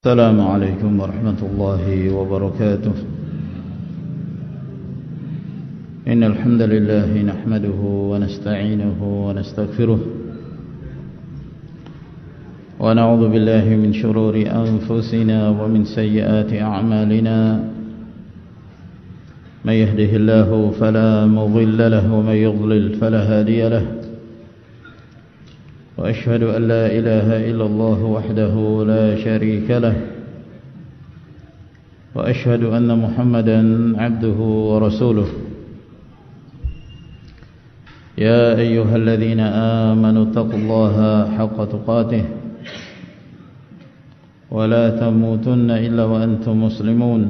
السلام عليكم ورحمة الله وبركاته. إن الحمد لله نحمده ونستعينه ونستغفره ونعوذ بالله من شرور أنفسنا ومن سيئات أعمالنا. من يهده الله فلا مضل له ومن يضلل فلا هادي له. وأشهد أن لا إله إلا الله وحده لا شريك له. وأشهد أن محمدا عبده ورسوله. يا أيها الذين آمنوا اتقوا الله حق تقاته ولا تموتن إلا وأنتم مسلمون.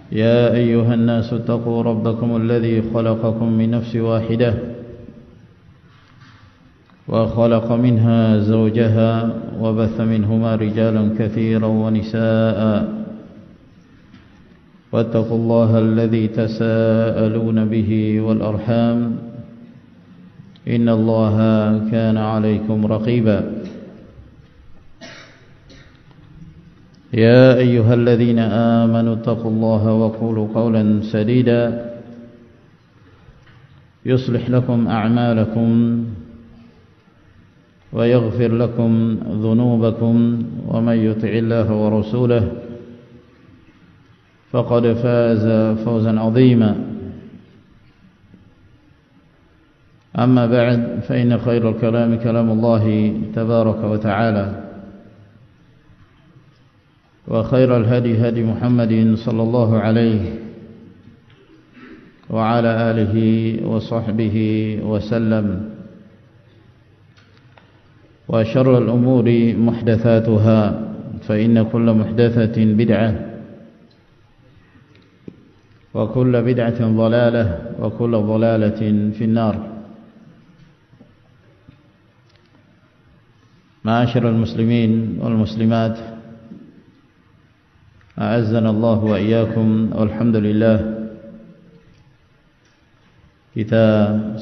يا أيها الناس اتقوا ربكم الذي خلقكم من نفس واحدة وخلق منها زوجها وبث منهما رجالا كثيرا ونساء. واتقوا الله الذي تساءلون به والأرحام إن الله كان عليكم رقيبا. يا أيها الذين آمنوا اتقوا الله وقولوا قولا سديدا يصلح لكم أعمالكم ويغفر لكم ذنوبكم ومن يطع الله ورسوله فقد فاز فوزا عظيما. أما بعد فإن خير الكلام كلام الله تبارك وتعالى وخير الهدي هدي محمد صلى الله عليه وعلى آله وصحبه وسلم. وشر الأمور محدثاتها فإن كل محدثة بدعة وكل بدعة ضلالة وكل ضلالة في النار. معاشر المسلمين والمسلمات أعزنا الله وإياكم. Alhamdulillah, kita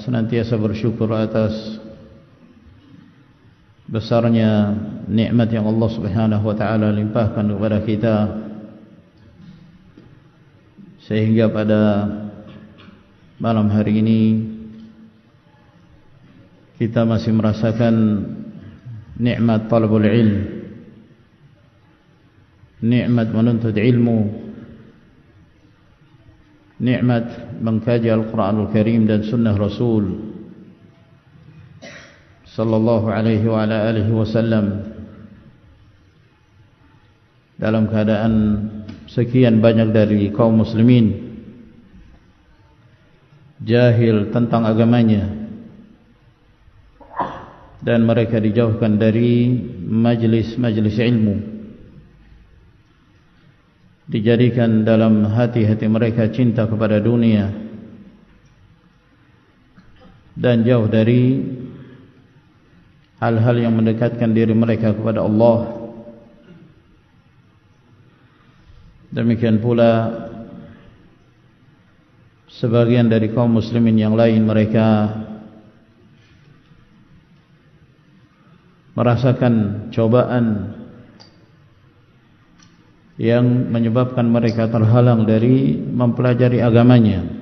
senantiasa bersyukur atas besarnya nikmat yang Allah Subhanahu wa taala limpahkan kepada kita, sehingga pada malam hari ini kita masih merasakan nikmat talabul ilm, nikmat menuntut ilmu, nikmat mengkaji Al-Quranul Karim dan Sunnah Rasul sallallahu alaihi wa ala alihi wasallam, dalam keadaan sekian banyak dari kaum muslimin jahil tentang agamanya dan mereka dijauhkan dari majlis-majlis ilmu, dijadikan dalam hati-hati mereka cinta kepada dunia dan jauh dari hal-hal yang mendekatkan diri mereka kepada Allah. Demikian pula sebagian dari kaum muslimin yang lain, mereka merasakan cobaan yang menyebabkan mereka terhalang dari mempelajari agamanya,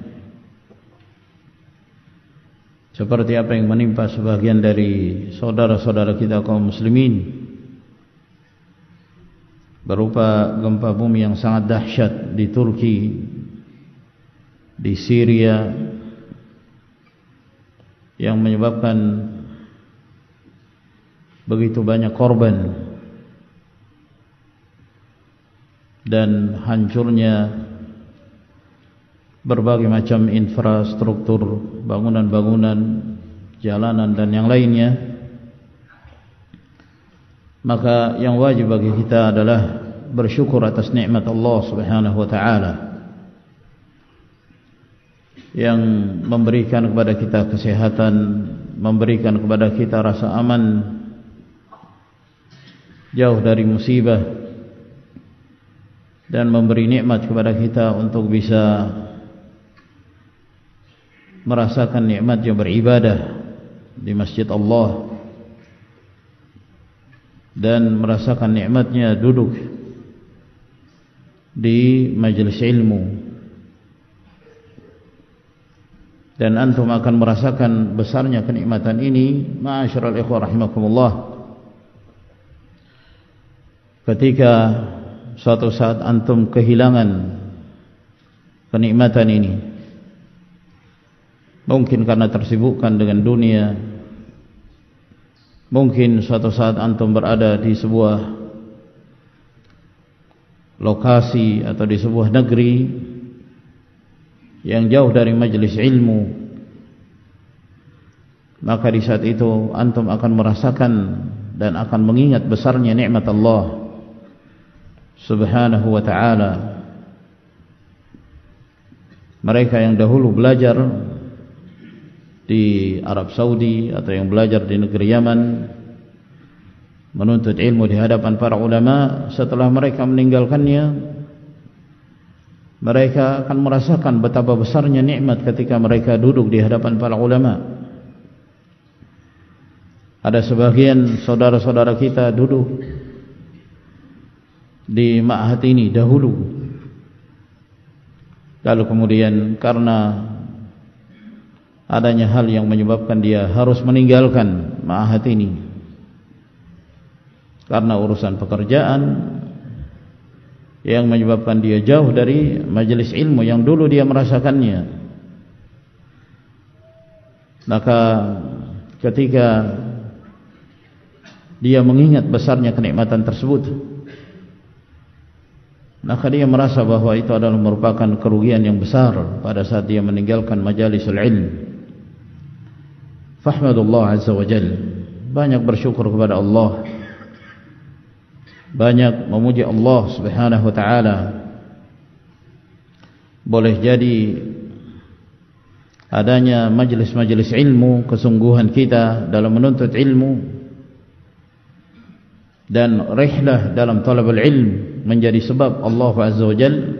seperti apa yang menimpa sebagian dari saudara-saudara kita kaum muslimin, berupa gempa bumi yang sangat dahsyat di Turki, di Syria, yang menyebabkan begitu banyak korban dan hancurnya berbagai macam infrastruktur, bangunan-bangunan, jalanan dan yang lainnya. Maka yang wajib bagi kita adalah bersyukur atas nikmat Allah Subhanahu wa taala yang memberikan kepada kita kesehatan, memberikan kepada kita rasa aman, jauh dari musibah, dan memberi nikmat kepada kita untuk bisa merasakan nikmatnya beribadah di masjid Allah dan merasakan nikmatnya duduk di majelis ilmu, dan antum akan merasakan besarnya kenikmatan ini ma'asyiral ikhwah rahimakumullah ketika suatu saat antum kehilangan kenikmatan ini, mungkin karena tersibukkan dengan dunia, mungkin suatu saat antum berada di sebuah lokasi atau di sebuah negeri yang jauh dari majelis ilmu, maka di saat itu antum akan merasakan dan akan mengingat besarnya nikmat Allah Subhanahu wa ta'ala. Mereka yang dahulu belajar di Arab Saudi atau yang belajar di negeri Yaman, menuntut ilmu di hadapan para ulama, setelah mereka meninggalkannya, mereka akan merasakan betapa besarnya nikmat ketika mereka duduk di hadapan para ulama. Ada sebagian saudara-saudara kita duduk di ma'had ini dahulu, lalu kemudian karena adanya hal yang menyebabkan dia harus meninggalkan ma'had ini karena urusan pekerjaan yang menyebabkan dia jauh dari majelis ilmu yang dulu dia merasakannya, maka ketika dia mengingat besarnya kenikmatan tersebut, maka dia merasa bahwa itu adalah merupakan kerugian yang besar pada saat dia meninggalkan majalisul ilm. Fahmadullah azza wa jalla, banyak bersyukur kepada Allah, banyak memuji Allah Subhanahu wa ta'ala. Boleh jadi adanya majelis-majelis ilmu, kesungguhan kita dalam menuntut ilmu dan rihlah dalam talabul ilm menjadi sebab Allah azza wa jalla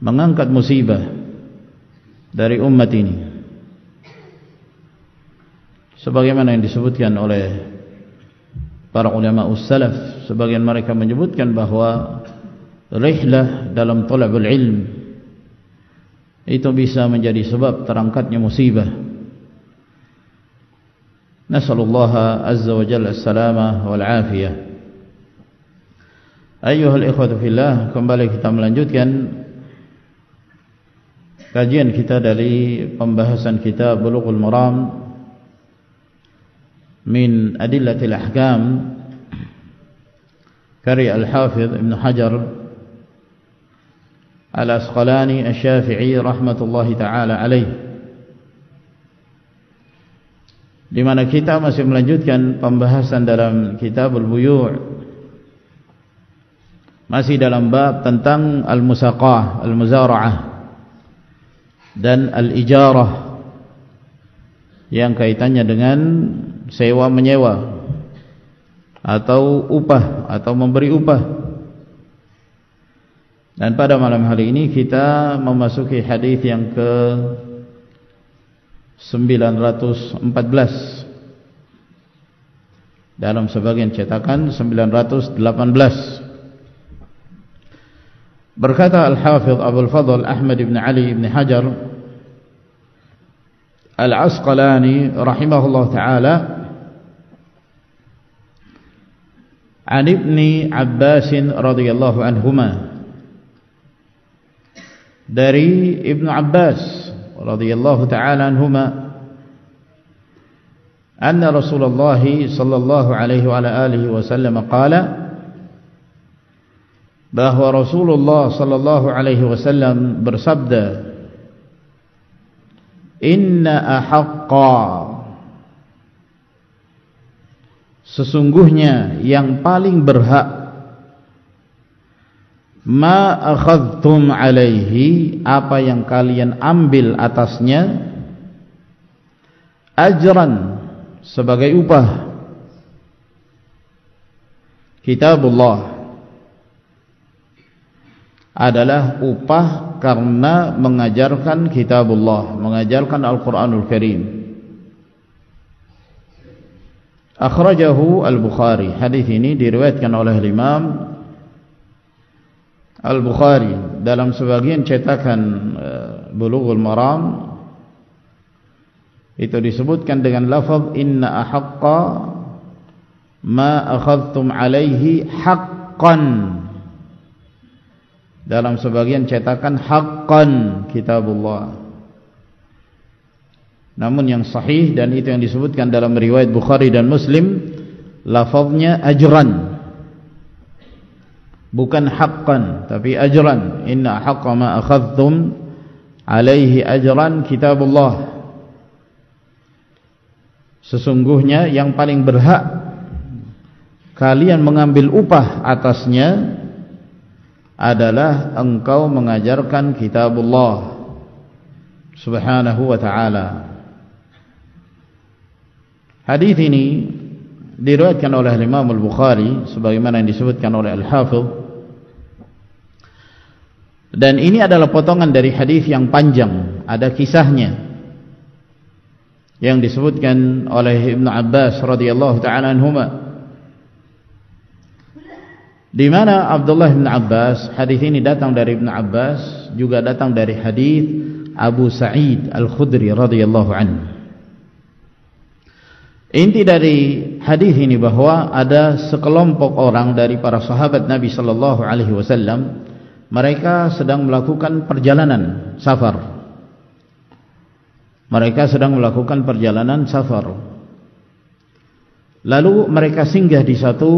mengangkat musibah dari umat ini, sebagaimana yang disebutkan oleh para ulama ussalaf. Sebagian mereka menyebutkan bahwa rihlah dalam talabul ilm itu bisa menjadi sebab terangkatnya musibah. Nasallallahu azza wa jalla as-salamah wal afiyah. Ayyuhal ikhwatu fillah, kembali kita melanjutkan kajian kita dari pembahasan kitab Bulughul Maram min Adillatil Ahkam karya Al-Hafidh Ibn Hajar Al-Asqalani Asy-Syafi'i rahmatullahi ta'ala alaih, di mana kita masih melanjutkan pembahasan dalam Kitabul Buyu', masih dalam bab tentang al-musaqah, al-muzara'ah dan al-ijarah yang kaitannya dengan sewa menyewa atau upah atau memberi upah. Dan pada malam hari ini kita memasuki hadis yang ke 914, dalam sebagian cetakan 918. Berkata Al-Hafidh Abul Fadl Ahmad ibn Ali ibn Hajar Al-Asqalani rahimahullah ta'ala, an Ibni Abbas radhiyallahu anhuma, dari Ibnu Abbas radhiyallahu ta'ala anhuma, anna Rasulullah sallallahu alaihi wa alihi wasallam qala, bahwa Rasulullah sallallahu alaihi wasallam bersabda, inna ahaqqa, sesungguhnya yang paling berhak, ma akhadhtum alaihi, apa yang kalian ambil atasnya, ajran, sebagai upah, kitabullah, adalah upah karena mengajarkan kitabullah, mengajarkan Al-Quranul Karim. Akhrajahu Al-Bukhari. Hadis ini diriwayatkan oleh Imam Al-Bukhari dalam sebagian cetakan Bulughul Maram. Itu disebutkan dengan lafaz inna ahaqqa ma akhadhtum alaihi haqqan. Dalam sebagian cetakan haqqan kitabullah. Namun yang sahih dan itu yang disebutkan dalam riwayat Bukhari dan Muslim, lafaznya ajran, bukan haqqan tapi ajran. Inna haqqa ma akhadhtum alaihi ajran kitabullah. Sesungguhnya yang paling berhak kalian mengambil upah atasnya adalah engkau mengajarkan kitabullah subhanahu wa ta'ala. Hadis ini diriwayatkan oleh Imam Al-Bukhari sebagaimana yang disebutkan oleh Al-Hafidh, dan ini adalah potongan dari hadis yang panjang, ada kisahnya yang disebutkan oleh Ibnu Abbas radhiyallahu ta'ala anhuma, di mana Abdullah bin Abbas, hadis ini datang dari Ibnu Abbas, juga datang dari hadis Abu Sa'id Al-Khudri radhiyallahu anhu. Inti dari hadis ini bahwa ada sekelompok orang dari para sahabat Nabi sallallahu alaihi wasallam, mereka sedang melakukan perjalanan safar. Mereka sedang melakukan perjalanan safar. Lalu mereka singgah di satu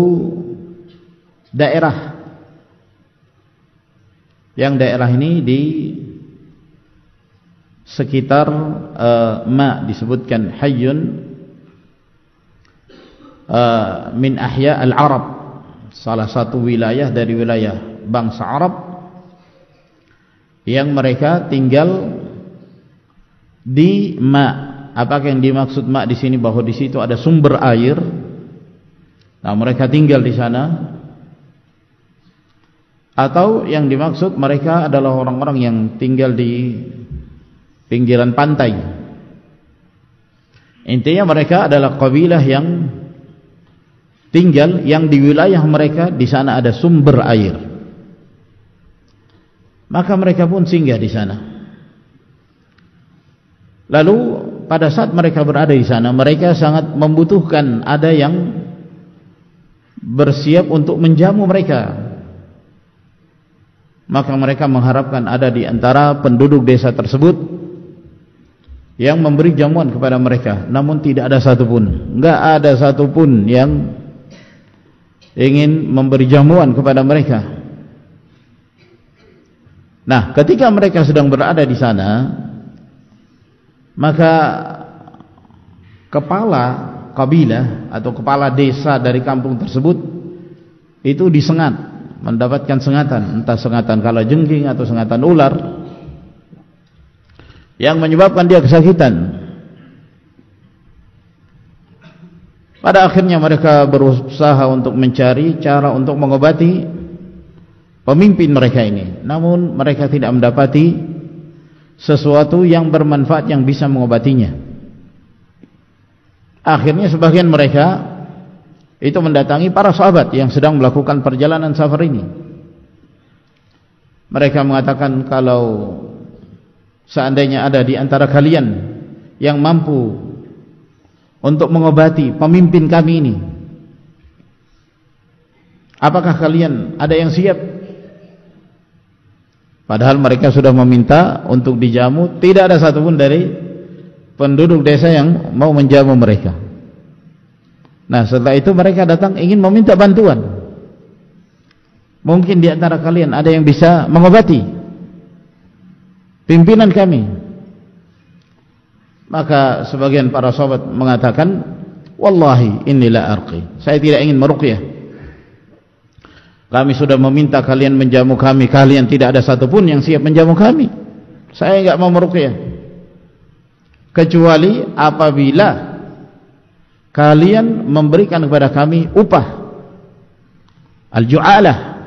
daerah. Yang daerah ini di sekitar disebutkan hayyun min ahya al-Arab, salah satu wilayah dari wilayah bangsa Arab yang mereka tinggal di ma. Apakah yang dimaksud ma di sini? Bahwa di situ ada sumber air. Nah, mereka tinggal di sana. Atau yang dimaksud mereka adalah orang-orang yang tinggal di pinggiran pantai. Intinya mereka adalah kabilah yang tinggal yang di wilayah mereka di sana ada sumber air. Maka mereka pun singgah di sana. Lalu pada saat mereka berada di sana, mereka sangat membutuhkan ada yang bersiap untuk menjamu mereka. Maka mereka mengharapkan ada di antara penduduk desa tersebut yang memberi jamuan kepada mereka. Namun tidak ada satupun, enggak ada satupun yang ingin memberi jamuan kepada mereka. Nah, ketika mereka sedang berada di sana, maka kepala kabilah atau kepala desa dari kampung tersebut itu disengat, mendapatkan sengatan, entah sengatan kalajengking atau sengatan ular, yang menyebabkan dia kesakitan. Pada akhirnya mereka berusaha untuk mencari cara untuk mengobati pemimpin mereka ini. Namun mereka tidak mendapati sesuatu yang bermanfaat yang bisa mengobatinya. Akhirnya sebagian mereka itu mendatangi para sahabat yang sedang melakukan perjalanan safar ini. Mereka mengatakan, kalau seandainya ada di antara kalian yang mampu untuk mengobati pemimpin kami ini, apakah kalian ada yang siap? Padahal mereka sudah meminta untuk dijamu, tidak ada satupun dari penduduk desa yang mau menjamu mereka. Nah, setelah itu mereka datang ingin meminta bantuan. Mungkin di antara kalian ada yang bisa mengobati pimpinan kami. Maka sebagian para sahabat mengatakan, wallahi inni la arqi, saya tidak ingin meruqyah. Kami sudah meminta kalian menjamu kami, kalian tidak ada satupun yang siap menjamu kami. Saya enggak mau meruqyah, kecuali apabila kalian memberikan kepada kami upah al-ju'alah.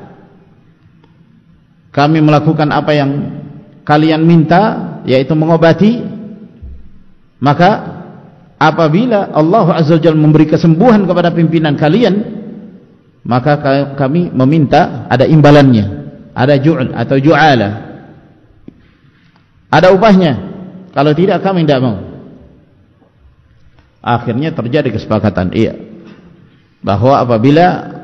Kami melakukan apa yang kalian minta, yaitu mengobati, maka apabila Allah Azza wa Jalla memberi kesembuhan kepada pimpinan kalian, maka kami meminta ada imbalannya, ada ju'al atau ju'ala, ada upahnya. Kalau tidak, kami tidak mau. Akhirnya terjadi kesepakatan, iya, bahwa apabila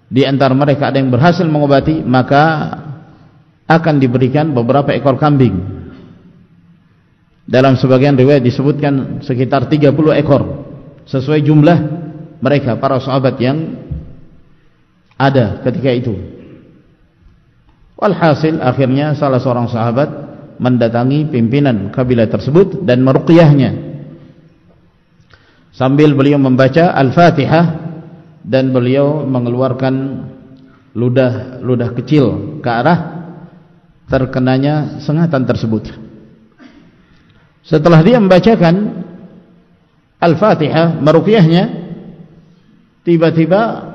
di antara mereka ada yang berhasil mengobati, maka akan diberikan beberapa ekor kambing. Dalam sebagian riwayat disebutkan sekitar 30 ekor, sesuai jumlah mereka para sahabat yang ada ketika itu. Walhasil akhirnya salah seorang sahabat mendatangi pimpinan kabilah tersebut dan meruqyahnya, sambil beliau membaca Al-Fatihah dan beliau mengeluarkan ludah kecil ke arah terkenanya sengatan tersebut. Setelah dia membacakan Al-Fatihah, meruqyahnya, tiba-tiba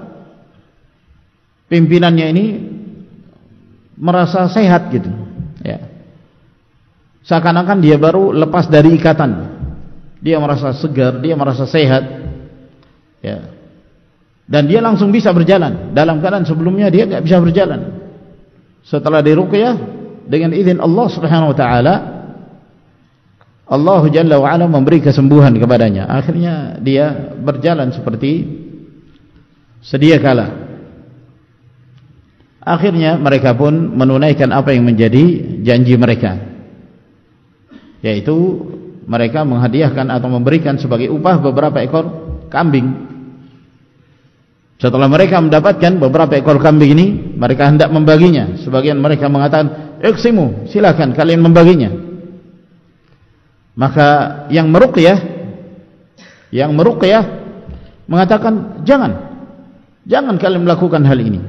pimpinannya ini merasa sehat gitu, ya. Seakan-akan dia baru lepas dari ikatan. Dia merasa segar, dia merasa sehat, ya. Dan dia langsung bisa berjalan, dalam keadaan sebelumnya dia tidak bisa berjalan. Setelah diruqyah dengan izin Allah Subhanahu wa taala, Allah Jalla wa Ala memberi kesembuhan kepadanya. Akhirnya dia berjalan seperti sedia kala. Akhirnya mereka pun menunaikan apa yang menjadi janji mereka, yaitu mereka menghadiahkan atau memberikan sebagai upah beberapa ekor kambing. Setelah mereka mendapatkan beberapa ekor kambing ini, mereka hendak membaginya. Sebagian mereka mengatakan, "Iqsimu, silakan kalian membaginya." Maka yang meruqyah mengatakan, jangan kalian melakukan hal ini.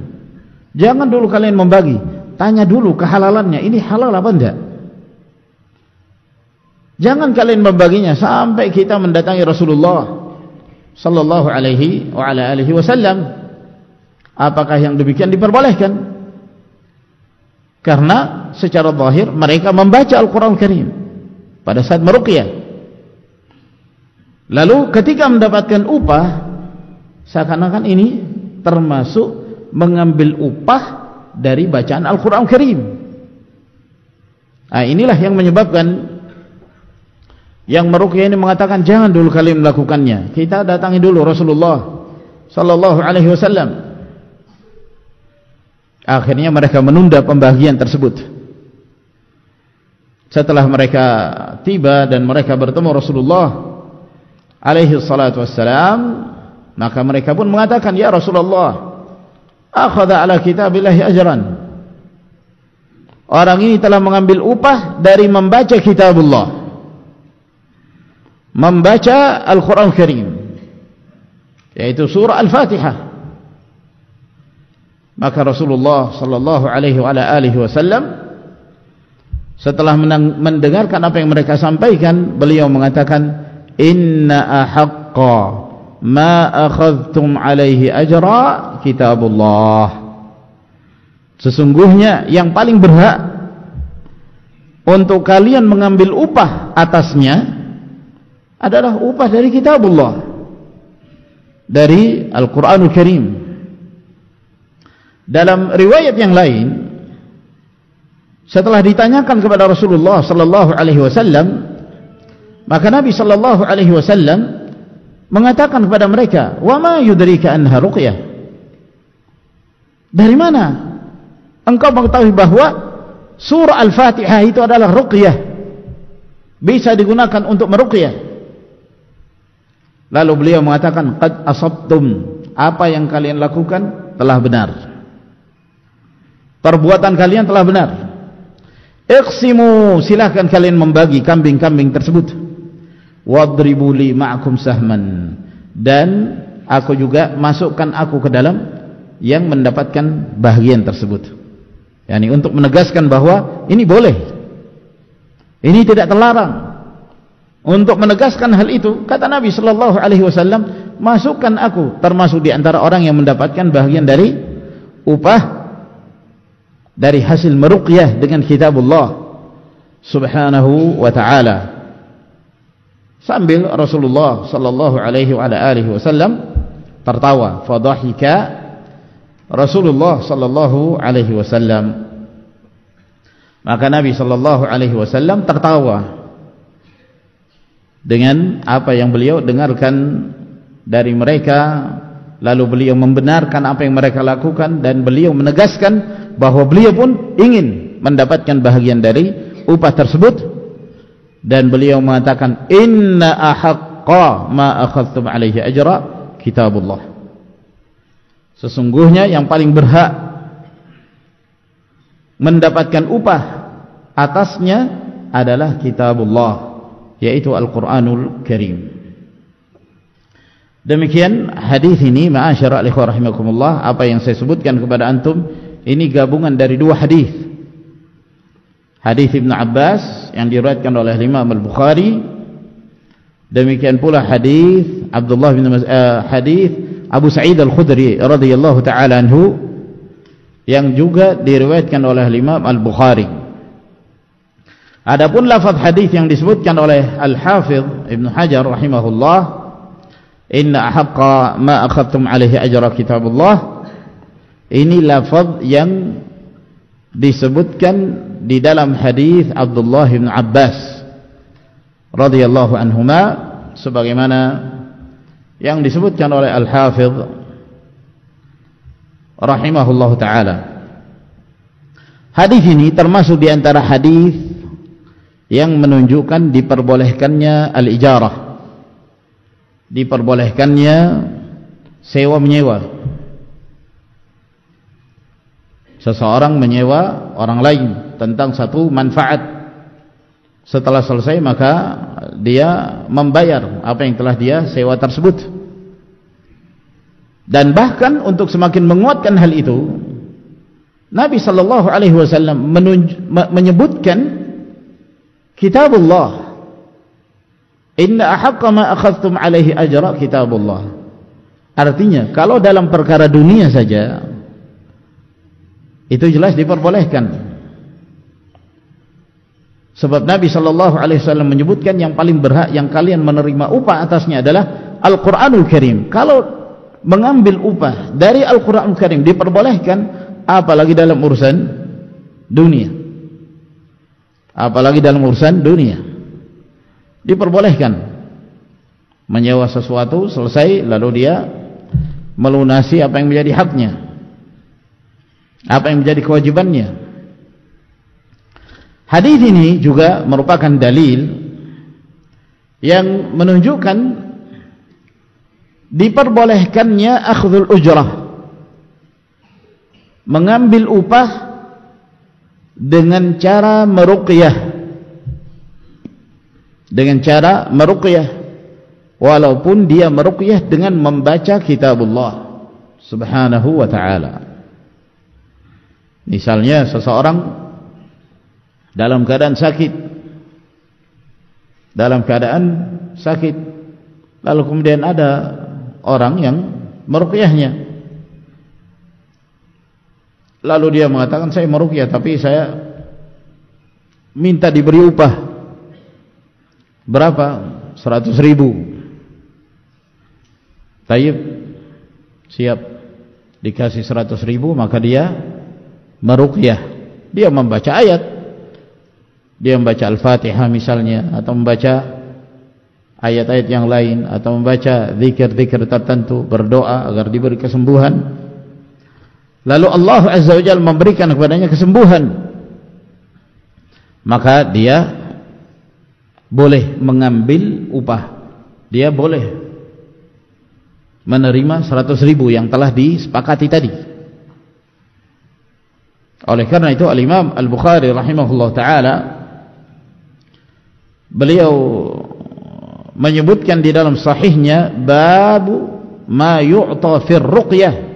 Jangan dulu kalian membagi, tanya dulu kehalalannya, ini halal apa enggak. Jangan kalian membaginya sampai kita mendatangi Rasulullah sallallahu alaihi wa ala alihi wasallam. Apakah yang demikian diperbolehkan? Karena secara zahir mereka membaca Al-Quran Karim pada saat meruqyah. Lalu ketika mendapatkan upah, seakan-akan ini termasuk mengambil upah dari bacaan Al-Quran Karim. Nah, inilah yang menyebabkan yang meruqyah ini mengatakan, jangan dulu kalian melakukannya, kita datangi dulu Rasulullah sallallahu alaihi wasallam. Akhirnya mereka menunda pembagian tersebut. Setelah mereka tiba dan mereka bertemu Rasulullah alaihi salatu wassalam, maka mereka pun mengatakan, ya Rasulullah, akhadha ala kitabillahi ajran. Orang ini telah mengambil upah dari membaca kitabullah, membaca Al-Quran Karim, yaitu surah Al-Fatihah. Maka Rasulullah sallallahu alaihi wasallam setelah mendengarkan apa yang mereka sampaikan, beliau mengatakan, inna ahaqqa ma akhadhtum alaihi ajra kitabullah. Sesungguhnya yang paling berhak untuk kalian mengambil upah atasnya adalah upah dari kitabullah, dari Al-Quranul Karim. Dalam riwayat yang lain, setelah ditanyakan kepada Rasulullah sallallahu alaihi wasallam, maka Nabi sallallahu alaihi wasallam mengatakan kepada mereka, wa ma yudrika anha ruqyah. Dari mana engkau mengetahui bahwa surah Al-Fatihah itu adalah ruqyah, bisa digunakan untuk meruqyah? Lalu beliau mengatakan, qad asabtum, apa yang kalian lakukan telah benar, perbuatan kalian telah benar. Iqsimu, silahkan kalian membagi kambing-kambing tersebut. Wadribu li ma'akum sahman, dan aku juga masukkan aku ke dalam yang mendapatkan bahagian tersebut. Yani untuk menegaskan bahwa ini boleh, ini tidak terlarang. Untuk menegaskan hal itu, kata Nabi sallallahu alaihi wasallam, masukkan aku termasuk di antara orang yang mendapatkan bahagian dari upah dari hasil meruqyah dengan kitabullah subhanahu wa ta'ala. sambil Rasulullah sallallahu alaihi wasallam tertawa. Fadhahika Rasulullah sallallahu alaihi wasallam, maka Nabi sallallahu alaihi wasallam tertawa dengan apa yang beliau dengarkan dari mereka. Lalu beliau membenarkan apa yang mereka lakukan, dan beliau menegaskan bahwa beliau pun ingin mendapatkan bahagian dari upah tersebut. Dan beliau mengatakan, inna ahaqqa ma akhadtum alaihi ajra kitabullah, sesungguhnya yang paling berhak mendapatkan upah atasnya adalah kitabullah, yaitu Al-Quranul Karim. Demikian hadis ini, ma'asyara al-ikhwah rahimakumullah. Apa yang saya sebutkan kepada antum ini gabungan dari dua hadis. Hadis Ibnu Abbas yang diriwayatkan oleh Imam Al-Bukhari, demikian pula hadis Abdullah bin hadis Abu Sa'id Al-Khudri radhiyallahu taala anhu yang juga diriwayatkan oleh Imam Al-Bukhari. Adapun lafaz hadis yang disebutkan oleh Al-Hafidz Ibnu Hajar rahimahullah, inna ahaqqa ma akhadtum alaihi ajra kitabullah, ini lafaz yang disebutkan di dalam hadis Abdullah bin Abbas radhiyallahu anhuma, sebagaimana yang disebutkan oleh Al-Hafidz rahimahullahu taala. Hadis ini termasuk di antara hadis yang menunjukkan diperbolehkannya al-ijarah, diperbolehkannya sewa menyewa. Seseorang menyewa orang lain tentang satu manfaat, setelah selesai maka dia membayar apa yang telah dia sewa tersebut. Dan bahkan untuk semakin menguatkan hal itu, Nabi sallallahu alaihi wasallam menyebutkan kitabullah, inna ahaqqa ma akhadtum alaihi ajra kitabullah. Artinya kalau dalam perkara dunia saja itu jelas diperbolehkan. Sebab Nabi sallallahu alaihi wasallam menyebutkan yang paling berhak yang kalian menerima upah atasnya adalah Al-Qur'anul Karim. Kalau mengambil upah dari Al-Qur'anul Karim diperbolehkan, apalagi dalam urusan dunia. Apalagi dalam urusan dunia diperbolehkan menyewa sesuatu, selesai lalu dia melunasi apa yang menjadi haknya, apa yang menjadi kewajibannya. Hadis ini juga merupakan dalil yang menunjukkan diperbolehkannya akhdhul ujrah, mengambil upah dengan cara meruqyah, dengan cara meruqyah, walaupun dia meruqyah dengan membaca kitabullah subhanahu wa ta'ala. Misalnya seseorang dalam keadaan sakit, lalu kemudian ada orang yang meruqyahnya, lalu dia mengatakan, saya meruqyah tapi saya minta diberi upah berapa? 100.000. Tayyib, siap, dikasih 100.000, maka dia meruqyah, dia membaca ayat, dia membaca Al-Fatihah misalnya, atau membaca ayat-ayat yang lain, atau membaca zikir-zikir tertentu, berdoa agar diberi kesembuhan. Lalu Allah Azza wa Jalla memberikan kepadanya kesembuhan, maka dia boleh mengambil upah, dia boleh menerima 100.000 yang telah disepakati tadi. Oleh karena itu Al-Imam Al-Bukhari rahimahullah ta'ala, beliau menyebutkan di dalam sahihnya, babu ma yu'ta fir ruqyah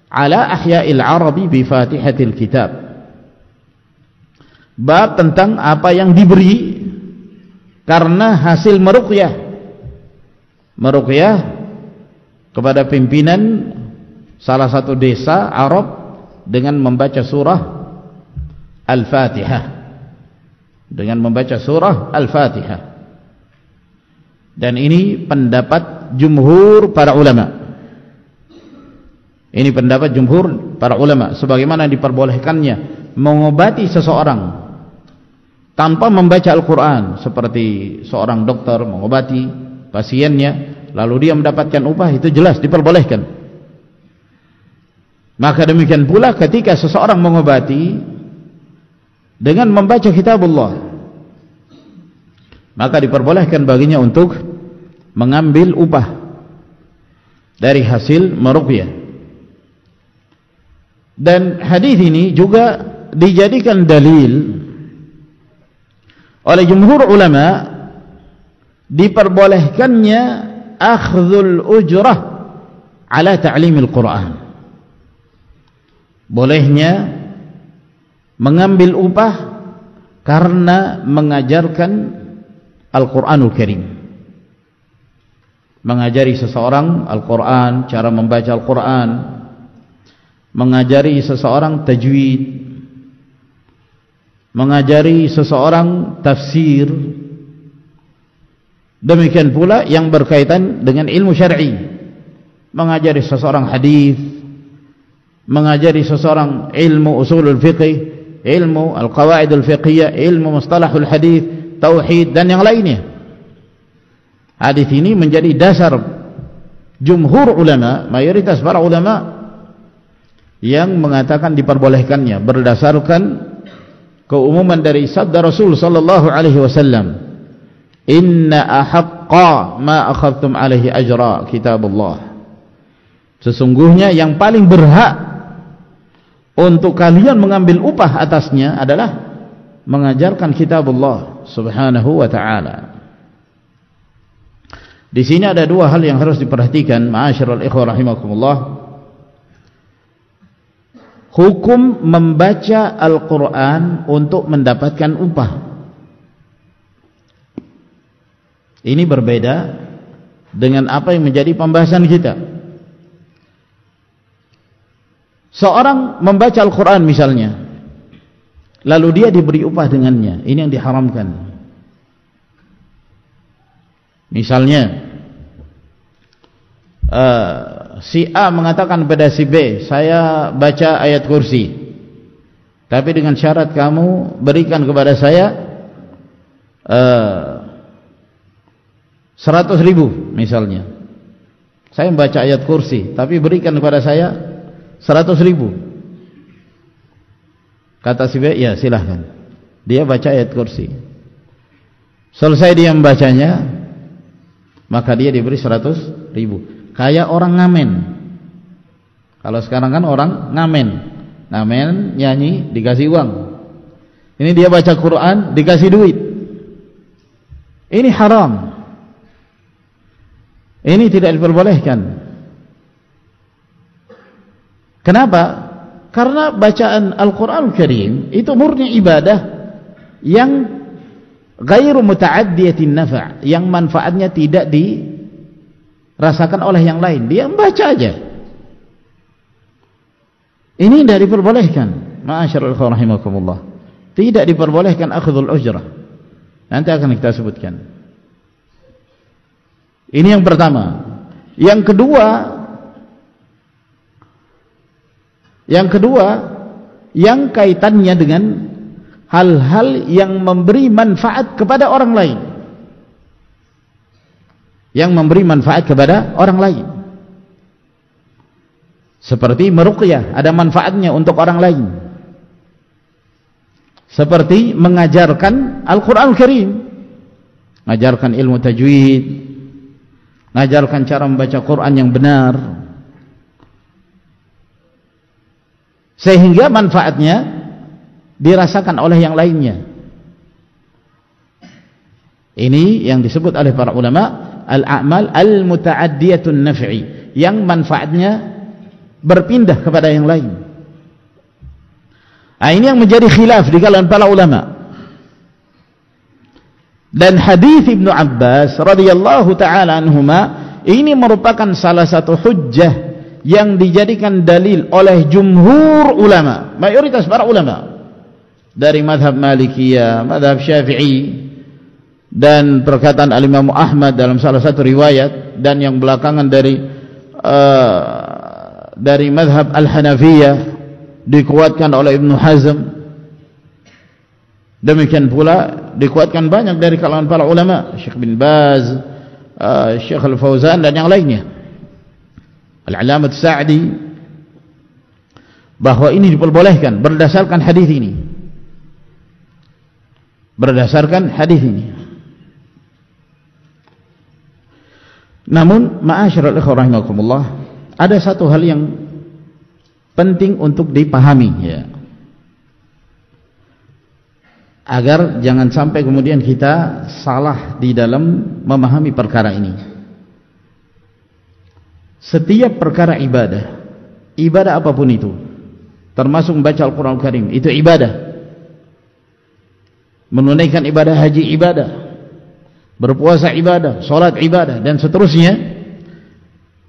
ala ahya'il arabi bi fatihatil kitab, bab tentang apa yang diberi karena hasil meruqyah kepada pimpinan salah satu desa Arab dengan membaca surah Al-Fatihah, dengan membaca surah Al-Fatihah. Dan ini pendapat jumhur para ulama. Ini pendapat jumhur para ulama, sebagaimana diperbolehkannya mengobati seseorang tanpa membaca Al-Quran, seperti seorang dokter mengobati pasiennya lalu dia mendapatkan upah, itu jelas diperbolehkan. Maka demikian pula ketika seseorang mengobati dengan membaca kitabullah, maka diperbolehkan baginya untuk mengambil upah dari hasil meruqyah. Dan hadis ini juga dijadikan dalil oleh jumhur ulama diperbolehkannya akhdhul ujrah ala ta'limil Quran. Bolehnya mengambil upah karena mengajarkan Al-Quranul Karim, mengajari seseorang Al-Quran, cara membaca Al-Quran, mengajari seseorang tajwid, mengajari seseorang tafsir. Demikian pula yang berkaitan dengan ilmu syar'i, mengajari seseorang hadis, mengajari seseorang ilmu usulul fiqh, ilmu al-qawaidul fiqhiyah, ilmu mustalahul hadis, tauhid dan yang lainnya. Hadis ini menjadi dasar jumhur ulama, mayoritas para ulama yang mengatakan diperbolehkannya berdasarkan keumuman dari sabda Rasul sallallahu alaihi wasallam, inna ahaqqa ma akhadtum alaihi ajra kitabullah. Sesungguhnya yang paling berhak untuk kalian mengambil upah atasnya adalah mengajarkan kitabullah subhanahu wa ta'ala. Di sini ada dua hal yang harus diperhatikan, ma'asyiral ikhwah rahimakumullah. Hukum membaca Al-Quran untuk mendapatkan upah ini berbeda dengan apa yang menjadi pembahasan kita. Seorang membaca Al-Quran misalnya, lalu dia diberi upah dengannya, ini yang diharamkan. Misalnya si A mengatakan kepada si B, saya baca ayat kursi, tapi dengan syarat kamu berikan kepada saya 100.000 misalnya. Saya membaca ayat kursi, tapi berikan kepada saya 100.000. Kata si B, ya silahkan. Dia baca ayat kursi. Selesai dia membacanya, maka dia diberi 100.000. Kayak orang ngamen. Kalau sekarang kan orang ngamen, nyanyi, dikasih uang. Ini dia baca Quran, dikasih duit. Ini haram. Ini tidak diperbolehkan. Kenapa? Karena bacaan Al-Quran Karim itu murni ibadah yang ghairu muta'addiyatin nafa', yang manfaatnya tidak dirasakan oleh yang lain. Dia membaca aja. Ini tidak diperbolehkan. Ma'asyiral ikhwan rahimakumullah. Tidak diperbolehkan akhdhul ujrah. Nanti akan kita sebutkan. Ini yang pertama. Yang kedua, yang kaitannya dengan hal-hal yang memberi manfaat kepada orang lain. Yang memberi manfaat kepada orang lain. Seperti meruqyah, ada manfaatnya untuk orang lain. Seperti mengajarkan Al-Quran Karim, mengajarkan ilmu tajwid, mengajarkan cara membaca Quran yang benar, sehingga manfaatnya dirasakan oleh yang lainnya. Ini yang disebut oleh para ulama al-a'mal al-muta'addiyatun naf'i, yang manfaatnya berpindah kepada yang lain. Nah, ini yang menjadi khilaf di kalangan para ulama. Dan hadis Ibnu Abbas radhiyallahu taala anhuma ini merupakan salah satu hujjah yang dijadikan dalil oleh jumhur ulama, mayoritas para ulama dari mazhab Malikiyah, mazhab Syafi'i, dan perkataan Al-Imam Ahmad dalam salah satu riwayat, dan yang belakangan dari mazhab Al-Hanafiyah dikuatkan oleh Ibnu Hazm. Demikian pula dikuatkan banyak dari kalangan para ulama, Syekh bin Baz, Syekh Al-Fauzan dan yang lainnya, Al-Alamah Sa'di, bahwa ini diperbolehkan berdasarkan hadis ini. Berdasarkan hadis ini. Namun, ma'asyiral ikhwah rahimakumullah, ada satu hal yang penting untuk dipahami, ya, agar jangan sampai kemudian kita salah di dalam memahami perkara ini. Setiap perkara ibadah apapun itu, termasuk membaca Al-Quran Al-Karim, itu ibadah. Menunaikan ibadah haji ibadah, berpuasa ibadah, sholat ibadah, dan seterusnya.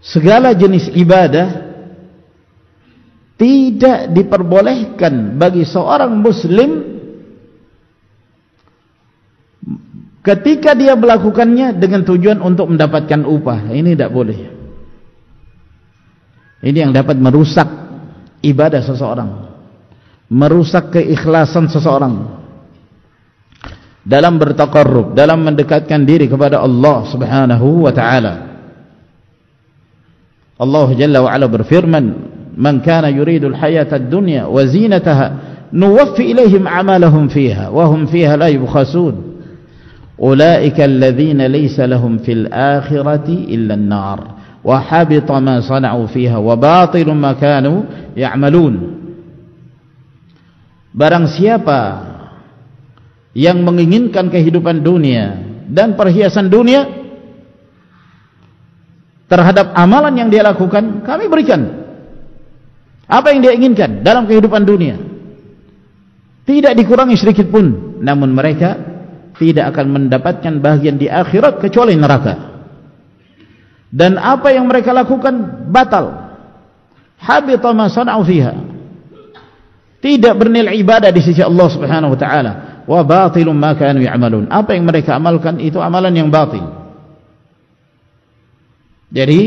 Segala jenis ibadah tidak diperbolehkan bagi seorang muslim ketika dia melakukannya dengan tujuan untuk mendapatkan upah. Ini tidak boleh. Ini yang dapat merusak ibadah seseorang, merusak keikhlasan seseorang dalam bertaqarrub, dalam mendekatkan diri kepada Allah Subhanahu wa ta'ala. Allah Jalla wa Ala berfirman, "Man kana yuridu al-hayata ad-dunya wa zinataha nuwaffi ilaihim a'malahum fiha wa hum fiha la yubkhasun. Ulaika alladhina laysa lahum fil akhirati illa an-nar wa habita ma sana'u fiha wa batilun ma kanu ya'malun." Barang siapa yang menginginkan kehidupan dunia dan perhiasan dunia, terhadap amalan yang dia lakukan kami berikan apa yang dia inginkan dalam kehidupan dunia, tidak dikurangi sedikit pun, namun mereka tidak akan mendapatkan bahagian di akhirat kecuali neraka. Dan apa yang mereka lakukan batal, habita ma sana'u fiha, tidak bernilai ibadah di sisi Allah Subhanahu wa ta'ala. Wa batilun ma kanu ya'malun, apa yang mereka amalkan itu amalan yang batil. Jadi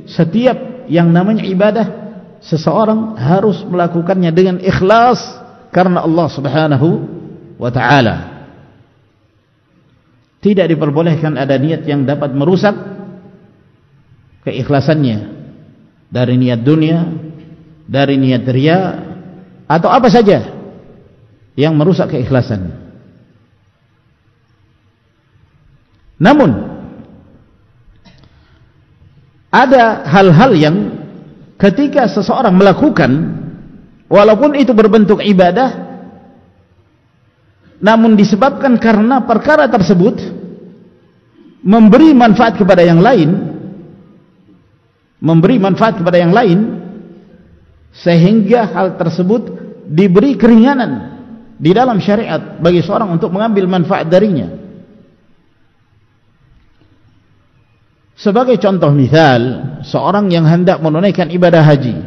setiap yang namanya ibadah, seseorang harus melakukannya dengan ikhlas karena Allah Subhanahu wa ta'ala. Tidak diperbolehkan ada niat yang dapat merusak keikhlasannya, dari niat dunia, dari niat riya, atau apa saja yang merusak keikhlasan. Namun ada hal-hal yang ketika seseorang melakukan, walaupun itu berbentuk ibadah, namun disebabkan karena perkara tersebut memberi manfaat kepada yang lain, sehingga hal tersebut diberi keringanan di dalam syariat bagi seorang untuk mengambil manfaat darinya. Sebagai contoh misal, seorang yang hendak menunaikan ibadah haji,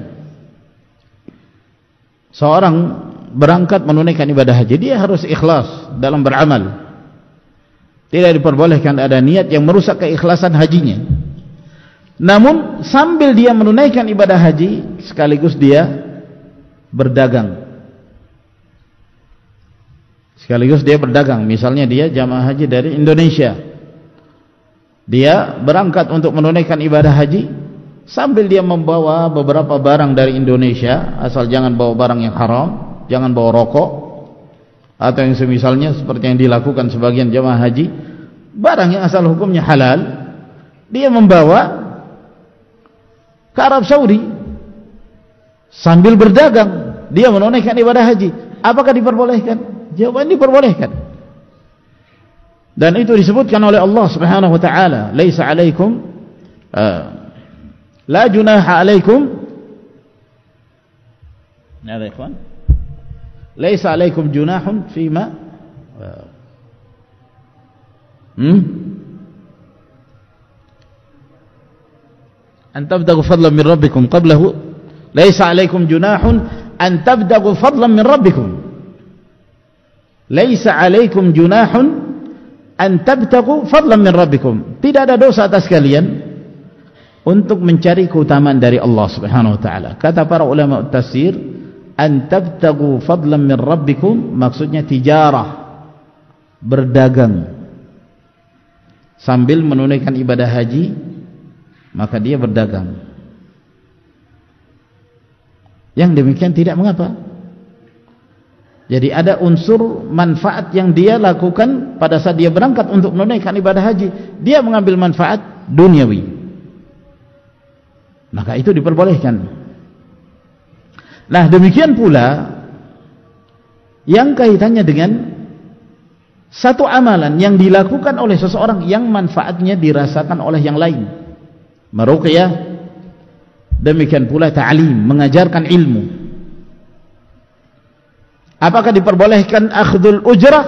seorang berangkat menunaikan ibadah haji, dia harus ikhlas dalam beramal. Tidak diperbolehkan ada niat yang merusak keikhlasan hajinya. Namun sambil dia menunaikan ibadah haji, sekaligus dia berdagang. Misalnya dia jamaah haji dari Indonesia, dia berangkat untuk menunaikan ibadah haji, sambil dia membawa beberapa barang dari Indonesia, asal jangan bawa barang yang haram, jangan bawa rokok atau yang semisalnya seperti yang dilakukan sebagian jamaah haji. Barang yang asal hukumnya halal dia membawa ke Arab Saudi sambil berdagang, dia menunaikan ibadah haji. Apakah diperbolehkan? Jawaban diperbolehkan. Dan itu disebutkan oleh Allah Subhanahu wa ta'ala, laisa alaikum la junaha alaikum, ya ikhwan, laisa alaikum junahun fima an tabtagu fadlan min rabbikum qablahu, laisa alaikum junahun an tabtagu fadlan min rabbikum, laisa alaikum junahun an tabtaghu fadlan min rabbikum, tidak ada dosa atas kalian untuk mencari keutamaan dari Allah Subhanahu wa taala. Kata para ulama tafsir, an tabtaghu fadlan min rabbikum maksudnya tijarah, berdagang sambil menunaikan ibadah haji, maka dia berdagang. Yang demikian tidak mengapa. Jadi ada unsur manfaat yang dia lakukan pada saat dia berangkat untuk menunaikan ibadah haji, dia mengambil manfaat duniawi, maka itu diperbolehkan. Nah, demikian pula yang kaitannya dengan satu amalan yang dilakukan oleh seseorang yang manfaatnya dirasakan oleh yang lain, meruqyah, demikian pula ta'lim, mengajarkan ilmu. Apakah diperbolehkan akhdul ujrah?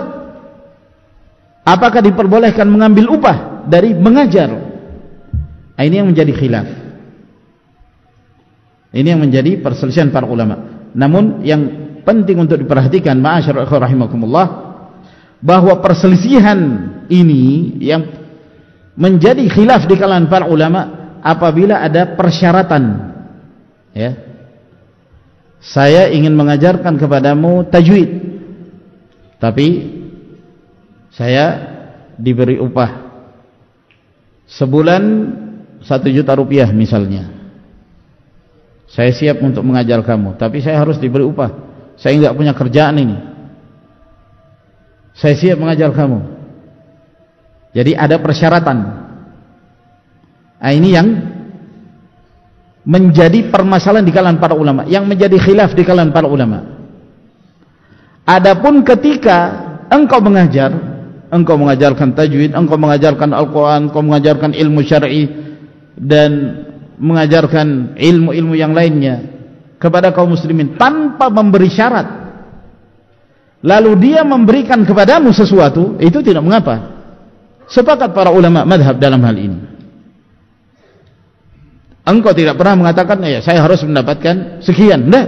Apakah diperbolehkan mengambil upah dari mengajar? Ini yang menjadi khilaf. Ini yang menjadi perselisihan para ulama. Namun yang penting untuk diperhatikan, ma'asyarul ikhwah rahimakumullah, bahwa perselisihan ini yang menjadi khilaf di kalangan para ulama apabila ada persyaratan, ya. Saya ingin mengajarkan kepadamu tajwid, tapi saya diberi upah sebulan 1 juta rupiah misalnya. Saya siap untuk mengajar kamu, tapi saya harus diberi upah. Saya enggak punya kerjaan ini. Saya siap mengajar kamu. Jadi ada persyaratan. Nah, ini yang menjadi permasalahan di kalangan para ulama, yang menjadi khilaf di kalangan para ulama. Adapun ketika engkau mengajar, engkau mengajarkan tajwid, engkau mengajarkan Al-Quran, engkau mengajarkan ilmu syar'i dan mengajarkan ilmu-ilmu yang lainnya kepada kaum muslimin tanpa memberi syarat, lalu dia memberikan kepadamu sesuatu, itu tidak mengapa. Sepakat para ulama madhab dalam hal ini. Engkau tidak pernah mengatakan, ya saya harus mendapatkan sekian. Tidak.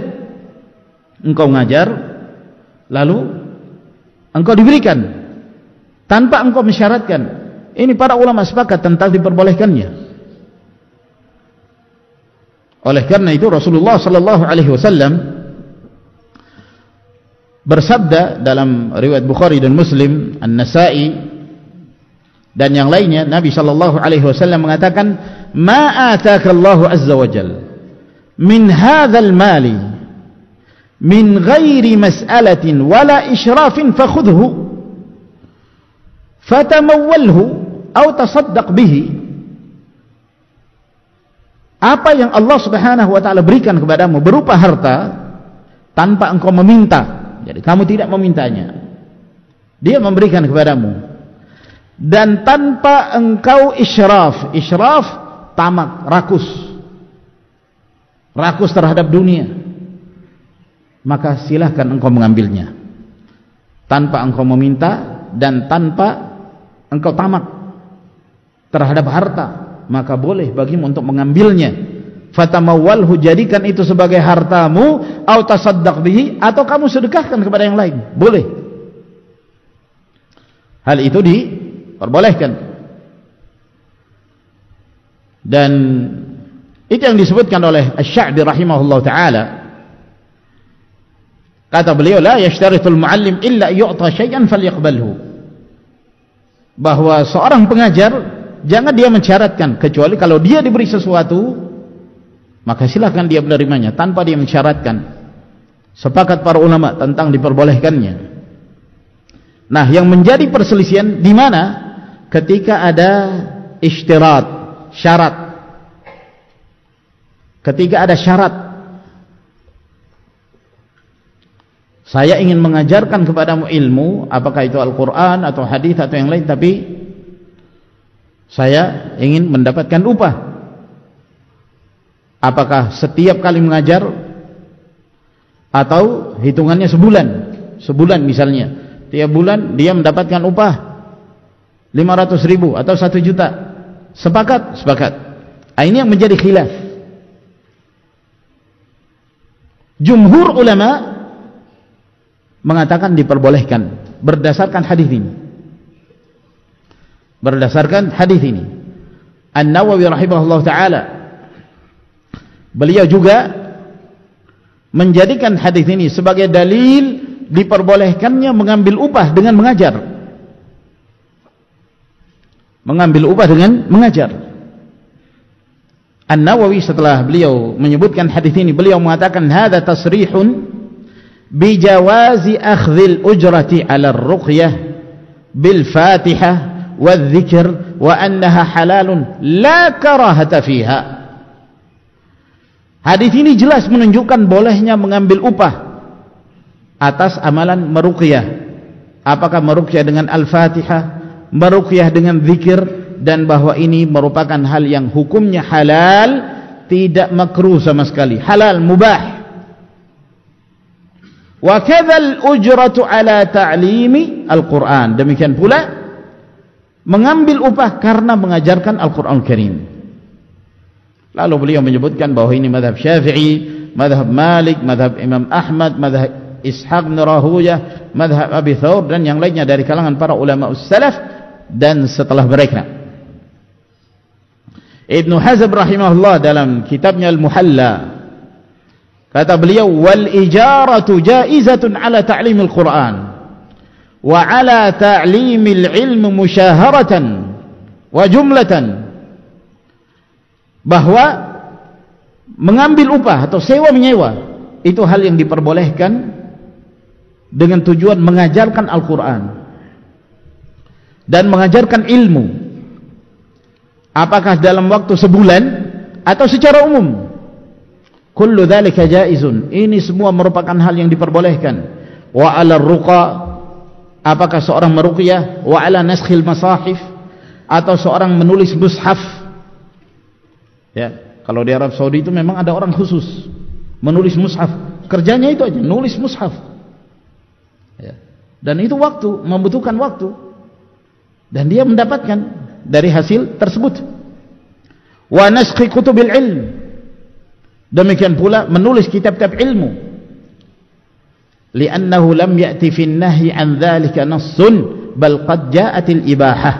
Engkau mengajar, lalu engkau diberikan tanpa engkau mensyaratkan. Ini para ulama sepakat tentang diperbolehkannya. Oleh karena itu Rasulullah sallallahu alaihi wasallam bersabda dalam riwayat Bukhari dan Muslim, An-Nasa'i dan yang lainnya, Nabi sallallahu alaihi wasallam mengatakan, "Ma ataka Allahu azza wa jalla min hadzal mali min ghairi mas'alatin wala israfin fakhudhu fatamawwalhu aw tasaddaq bihi." Apa yang Allah Subhanahu wa taala berikan kepadamu berupa harta tanpa engkau meminta, jadi kamu tidak memintanya, dia memberikan kepadamu, dan tanpa engkau israf. Israf tamak, rakus terhadap dunia, maka silahkan engkau mengambilnya tanpa engkau meminta dan tanpa engkau tamak terhadap harta, maka boleh bagimu untuk mengambilnya. Fatamawwalhu, jadikan itu sebagai hartamu, au tasaddaq bihi, atau kamu sedekahkan kepada yang lain, boleh. Hal itu diperbolehkan. Dan itu yang disebutkan oleh Asy-Sya'bi rahimahullah ta'ala. Kata beliau, la yashtaritul muallim illa yu'ta syai'an falyaqbalhu, bahwa seorang pengajar jangan dia mensyaratkan, kecuali kalau dia diberi sesuatu maka silakan dia menerimanya tanpa dia mensyaratkan. Sepakat para ulama tentang diperbolehkannya. Nah, yang menjadi perselisihan di mana? Ketika ada isytirat, syarat. Ketika ada syarat, saya ingin mengajarkan kepadamu ilmu, apakah itu Al-Quran atau hadis atau yang lain, tapi saya ingin mendapatkan upah. Apakah setiap kali mengajar atau hitungannya sebulan misalnya, tiap bulan dia mendapatkan upah 500.000 atau 1 juta. Sepakat? Sepakat. Ini yang menjadi khilaf. Jumhur ulama mengatakan diperbolehkan berdasarkan hadis ini. berdasarkan hadis ini. An-Nawawi rahimahullah taala, beliau juga menjadikan hadis ini sebagai dalil diperbolehkannya mengambil upah dengan mengajar. Mengambil upah dengan mengajar. An-Nawawi setelah beliau menyebutkan hadis ini, beliau mengatakan hadza tasrihun bijawazi akhdhil ujrati 'ala ar-ruqyah bil Fatihah wadh-dzikr wa annaha halalun la karahata fiha. Hadis ini jelas menunjukkan bolehnya mengambil upah atas amalan meruqyah. Apakah meruqyah dengan Al-Fatihah, meruqyah dengan zikir, dan bahwa ini merupakan hal yang hukumnya halal, tidak makruh sama sekali, halal, mubah. Wa kadzal ujratu ala ta'limi al-Qur'an, demikian pula mengambil upah karena mengajarkan Al-Qur'an Karim. Lalu beliau menyebutkan bahwa ini mazhab Syafi'i, mazhab Malik, mazhab Imam Ahmad, mazhab Ishaq bin Rahuyah, mazhab Abi Thawr, dan yang lainnya dari kalangan para ulama salaf dan setelah mereka. Ibnu Hazm rahimahullah dalam kitabnya Al-Muhalla, kata beliau, wal ijaratu jaizatun ala ta'limil Qur'an wa ala ta'limil ilm musyaharatan wa jumlatan, bahwa mengambil upah atau sewa menyewa itu hal yang diperbolehkan dengan tujuan mengajarkan Al-Quran dan mengajarkan ilmu, apakah dalam waktu sebulan atau secara umum. Kullu dzalika jaizun, ini semua merupakan hal yang diperbolehkan. Wa 'ala ruqa, apakah seorang meruqyah, wa 'ala naskhil masahif, atau seorang menulis mushaf. Ya, kalau di Arab Saudi itu memang ada orang khusus menulis mushaf, kerjanya itu aja, nulis mushaf. Ya. Dan itu waktu, membutuhkan waktu, dan dia mendapatkan dari hasil tersebut. Wa naskhi kutubil ilm, demikian pula menulis kitab-kitab ilmu. Li'annahu lam ya'ti fi an-nahyi an dzalika nassun bal qad ja'atil ibahah,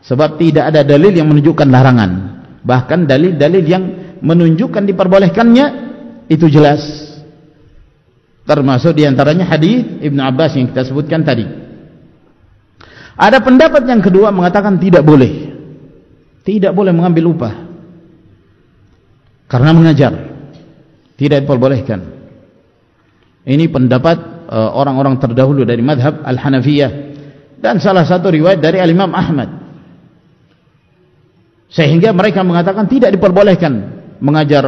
sebab tidak ada dalil yang menunjukkan larangan, bahkan dalil-dalil yang menunjukkan diperbolehkannya itu jelas, termasuk diantaranya hadis Ibnu Abbas yang kita sebutkan tadi. Ada pendapat yang kedua mengatakan tidak boleh mengambil upah karena mengajar, tidak diperbolehkan. Ini pendapat orang-orang terdahulu dari madhab Al-Hanafiyah dan salah satu riwayat dari Al-Imam Ahmad, sehingga mereka mengatakan tidak diperbolehkan mengajar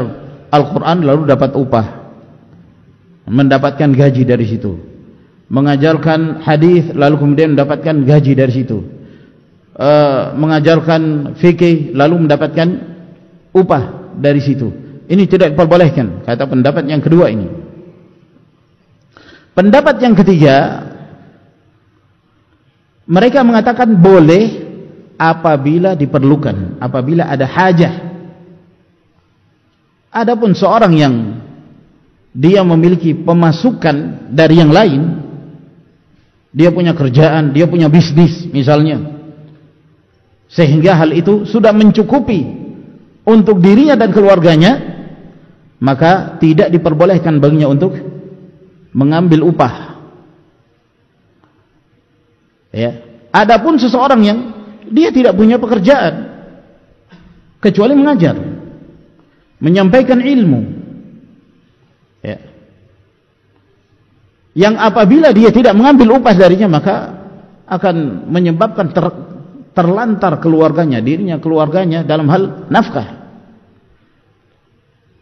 Al-Quran lalu dapat upah, mendapatkan gaji dari situ, mengajarkan hadis lalu kemudian mendapatkan gaji dari situ, mengajarkan fikih lalu mendapatkan upah dari situ. Ini tidak diperbolehkan, kata pendapat yang kedua ini. Pendapat yang ketiga, mereka mengatakan boleh apabila diperlukan, apabila ada hajah. Adapun seorang yang dia memiliki pemasukan dari yang lain, dia punya kerjaan, dia punya bisnis misalnya, sehingga hal itu sudah mencukupi untuk dirinya dan keluarganya, maka tidak diperbolehkan baginya untuk mengambil upah. Ya. Adapun seseorang yang dia tidak punya pekerjaan kecuali mengajar, menyampaikan ilmu, ya, yang apabila dia tidak mengambil upah darinya maka akan menyebabkan terlantar keluarganya, dirinya, keluarganya dalam hal nafkah,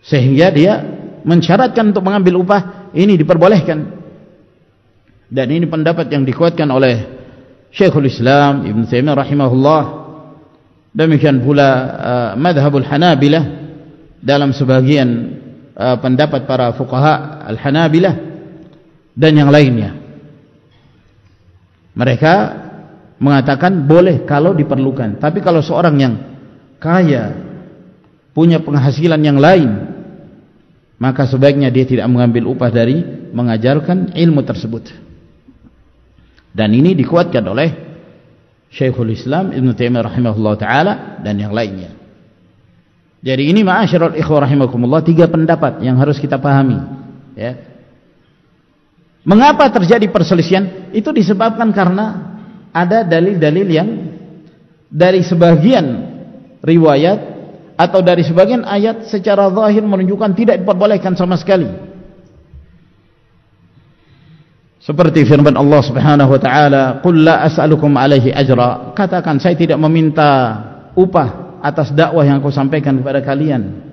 sehingga dia mensyaratkan untuk mengambil upah. Ini diperbolehkan, dan ini pendapat yang dikuatkan oleh Syekhul Islam Ibn Taimiyah rahimahullah. Demikian pula madhabul Hanabilah dalam sebagian pendapat para fuqaha al-Hanabilah dan yang lainnya. Mereka mengatakan boleh kalau diperlukan, tapi kalau seorang yang kaya, punya penghasilan yang lain, maka sebaiknya dia tidak mengambil upah dari mengajarkan ilmu tersebut. Dan ini dikuatkan oleh Syekhul Islam Ibnu Taimiyah rahimahullah taala dan yang lainnya. Jadi ini ma'asyiral ikhwah rahimakumullah, 3 pendapat yang harus kita pahami, ya. Mengapa terjadi perselisihan? Itu disebabkan karena ada dalil-dalil yang dari sebagian riwayat atau dari sebagian ayat secara zahir menunjukkan tidak diperbolehkan sama sekali. Seperti firman Allah Subhanahu wa taala, "Qul la as'alukum 'alaihi ajra." Katakan, saya tidak meminta upah atas dakwah yang aku sampaikan kepada kalian.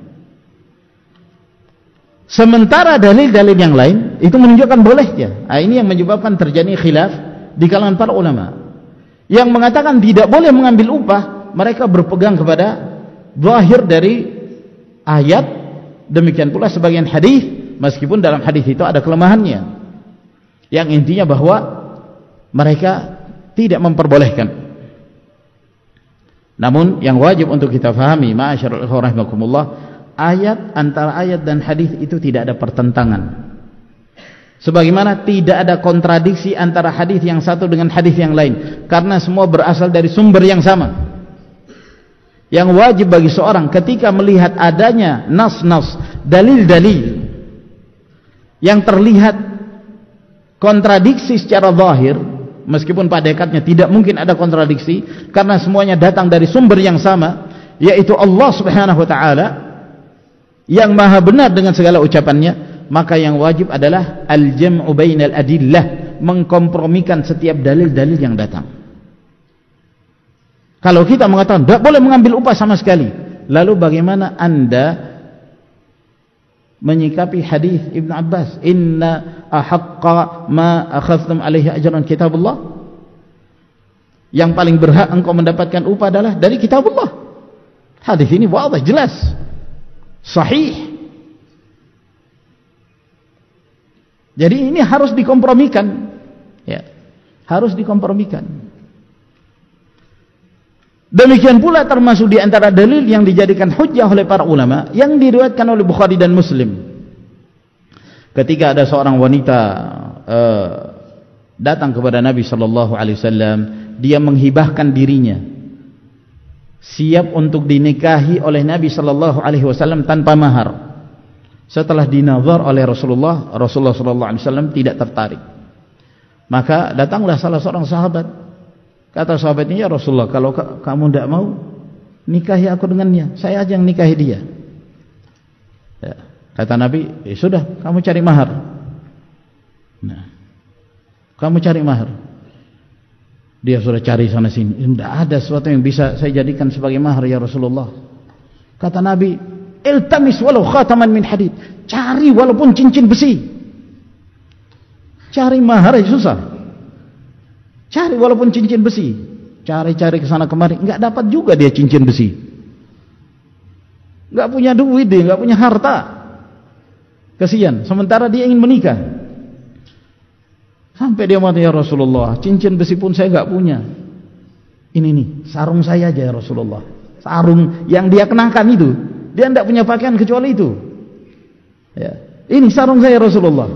Sementara dalil-dalil yang lain itu menunjukkan bolehnya. Nah, ini yang menyebabkan terjadi khilaf di kalangan para ulama. Yang mengatakan tidak boleh mengambil upah, mereka berpegang kepada zahir dari ayat. Demikian pula sebagian hadis, meskipun dalam hadis itu ada kelemahannya. Yang intinya bahwa mereka tidak memperbolehkan. Namun yang wajib untuk kita fahami, ma'asyiral ikhwah rahimakumullah, antara ayat dan hadis itu tidak ada pertentangan. Sebagaimana tidak ada kontradiksi antara hadis yang satu dengan hadis yang lain, karena semua berasal dari sumber yang sama. Yang wajib bagi seorang ketika melihat adanya nas-nas, dalil-dalil yang terlihat kontradiksi secara zahir, meskipun pada hakikatnya tidak mungkin ada kontradiksi karena semuanya datang dari sumber yang sama, yaitu Allah Subhanahu wa taala yang maha benar dengan segala ucapannya, maka yang wajib adalah al-jam'u bainal adillah, mengkompromikan setiap dalil-dalil yang datang. Kalau kita mengatakan tidak boleh mengambil upah sama sekali, lalu bagaimana Anda menyikapi hadis Ibn Abbas, inna ahaqqa ma akhadhtum alaihi ajran kitabullah? Yang paling berhak engkau mendapatkan upah adalah dari kitabullah. Hadis ini wadih, jelas, sahih. Jadi ini harus dikompromikan, ya, harus dikompromikan. Demikian pula termasuk di antara dalil yang dijadikan hujjah oleh para ulama yang diriwayatkan oleh Bukhari dan Muslim. Ketika ada seorang wanita datang kepada Nabi sallallahu alaihi wasallam, dia menghibahkan dirinya, siap untuk dinikahi oleh Nabi sallallahu alaihi wasallam tanpa mahar. Setelah dinazar oleh Rasulullah sallallahu alaihi wasallam tidak tertarik. Maka datanglah salah seorang sahabat. Kata sahabatnya, "Ya Rasulullah, kalau kamu tidak mau nikahi aku dengannya, saya aja yang nikahi dia." Ya. Kata Nabi, sudah, kamu cari mahar. Nah, kamu cari mahar. Dia sudah cari sana sini, tidak ada sesuatu yang bisa saya jadikan sebagai mahar ya Rasulullah. Kata Nabi, iltamis walau khataman min hadid, cari walaupun cincin besi. Cari mahar aja susah. Cari walaupun cincin besi, cari-cari ke sana kemari, nggak dapat juga dia cincin besi. Nggak punya duit dia, nggak punya harta. Kasihan. Sementara dia ingin menikah. Sampai dia mati, ya Rasulullah, cincin besi pun saya nggak punya. Ini nih, sarung saya aja ya Rasulullah. Sarung yang dia kenakan itu, dia nggak punya pakaian kecuali itu. Ya. Ini sarung saya ya Rasulullah.